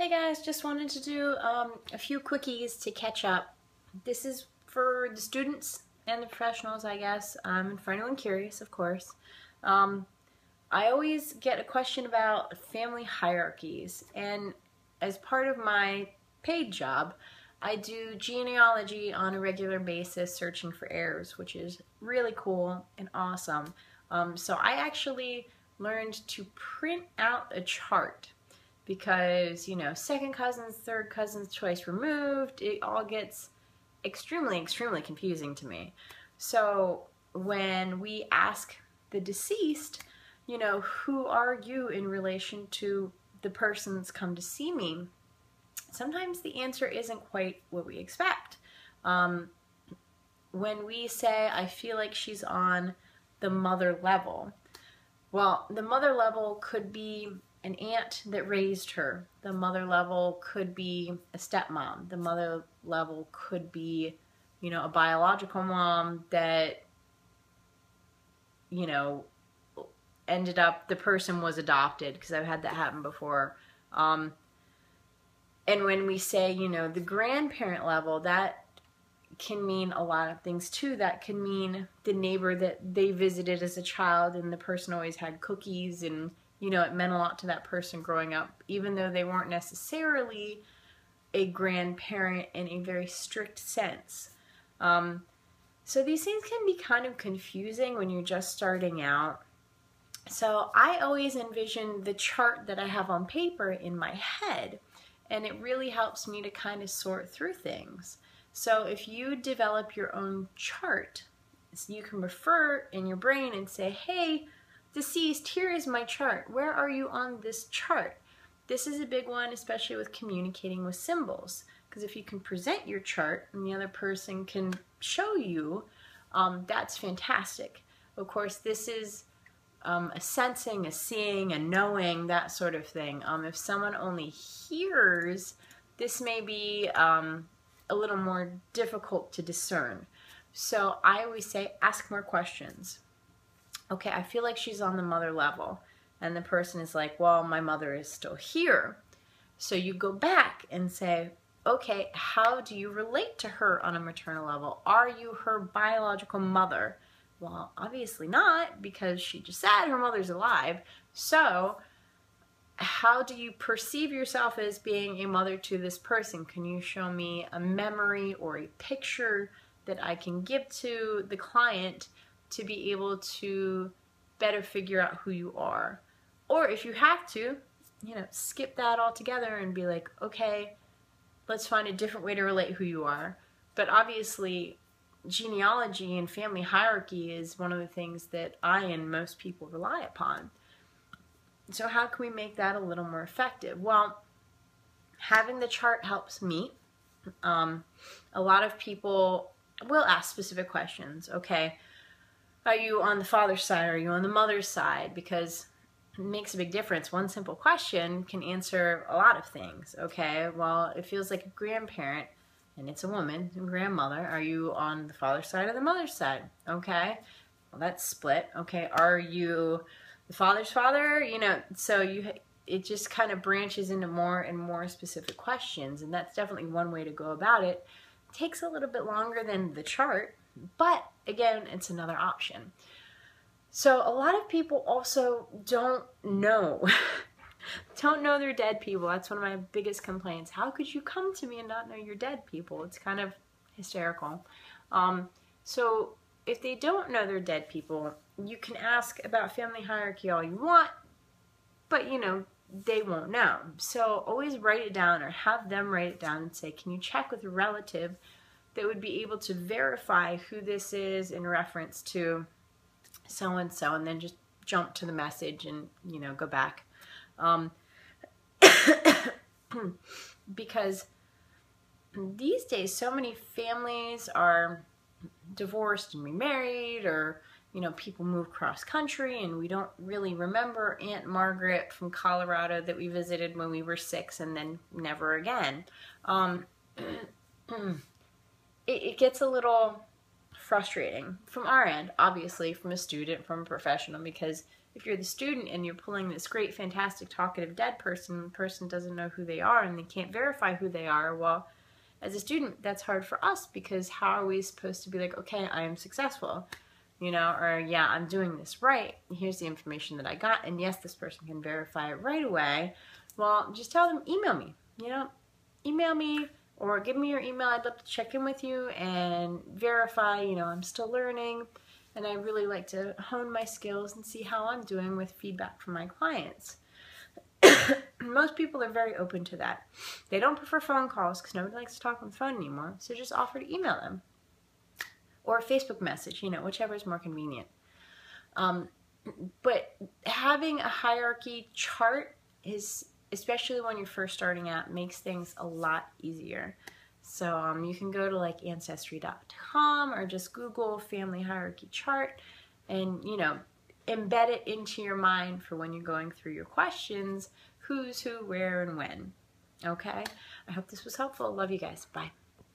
Hey guys, just wanted to do a few quickies to catch up. This is for the students and the professionals, I guess, and for anyone curious, of course. I always get a question about family hierarchies, and as part of my paid job, I do genealogy on a regular basis, searching for errors, which is really cool and awesome. So I actually learned to print out a chart because, you know, second cousins, third cousins, twice removed, it all gets extremely confusing to me. So when we ask the deceased, you know, who are you in relation to the person that's come to see me, sometimes the answer isn't quite what we expect. When we say, I feel like she's on the mother level, well, the mother level could be an aunt that raised her. The mother level could be a stepmom. The mother level could be, you know, a biological mom that, you know, ended up, the person was adopted, because I've had that happen before. And when we say, you know, the grandparent level, that can mean a lot of things too. That can mean the neighbor that they visited as a child and the person always had cookies, and you know, it meant a lot to that person growing up, even though they weren't necessarily a grandparent in a very strict sense. So these things can be kind of confusing when you're just starting out. So I always envision the chart that I have on paper in my head, and it really helps me to kind of sort through things. So if you develop your own chart, you can refer in your brain and say, hey, deceased, here is my chart. Where are you on this chart? This is a big one, especially with communicating with symbols, because if you can present your chart and the other person can show you, that's fantastic. Of course, this is a sensing, a seeing, a knowing, that sort of thing. If someone only hears, this may be a little more difficult to discern. So I always say, ask more questions. Okay, I feel like she's on the mother level. And the person is like, well, my mother is still here. So you go back and say, okay, how do you relate to her on a maternal level? Are you her biological mother? Well, obviously not, because she just said her mother's alive. So how do you perceive yourself as being a mother to this person? Can you show me a memory or a picture that I can give to the client to be able to better figure out who you are? Or if you have to, you know, skip that altogether and be like, okay, let's find a different way to relate who you are. But obviously, genealogy and family hierarchy is one of the things that I and most people rely upon. So how can we make that a little more effective? Well, having the chart helps me. A lot of people will ask specific questions. Okay, are you on the father's side? Are you on the mother's side? Because it makes a big difference. One simple question can answer a lot of things. Okay, well, it feels like a grandparent, and it's a woman, a grandmother. Are you on the father's side or the mother's side? Okay, well, that's split. Okay, are you the father's father? You know, so it just kind of branches into more and more specific questions, and that's definitely one way to go about it. It takes a little bit longer than the chart, but again, it's another option. So a lot of people also don't know their dead people. That's one of my biggest complaints. How could you come to me and not know your dead people? It's kind of hysterical. So if they don't know their dead people, you can ask about family hierarchy all you want, but you know, they won't know. So always write it down, or have them write it down and say, can you check with a relative that would be able to verify who this is in reference to so-and-so, and then just jump to the message and, you know, go back. Because these days so many families are divorced and remarried, or, you know, people move cross country, and we don't really remember Aunt Margaret from Colorado that we visited when we were 6 and then never again. It gets a little frustrating from our end, obviously, from a student, from a professional, because if you're the student and you're pulling this great, fantastic, talkative dead person, the person doesn't know who they are and they can't verify who they are, well, as a student, that's hard for us, because how are we supposed to be like, okay, I am successful, you know, or yeah, I'm doing this right. Here's the information that I got, and yes, this person can verify it right away. Well, just tell them, email me, you know, email me or give me your email. I'd love to check in with you and verify, you know, I'm still learning, and I really like to hone my skills and see how I'm doing with feedback from my clients. Most people are very open to that. They don't prefer phone calls because nobody likes to talk on the phone anymore, so just offer to email them. Or a Facebook message, you know, whichever is more convenient. But having a hierarchy chart is, especially when you're first starting out, makes things a lot easier. So you can go to like Ancestry.com or just Google family hierarchy chart and, you know, embed it into your mind for when you're going through your questions, who's who, where, and when. Okay? I hope this was helpful. Love you guys. Bye.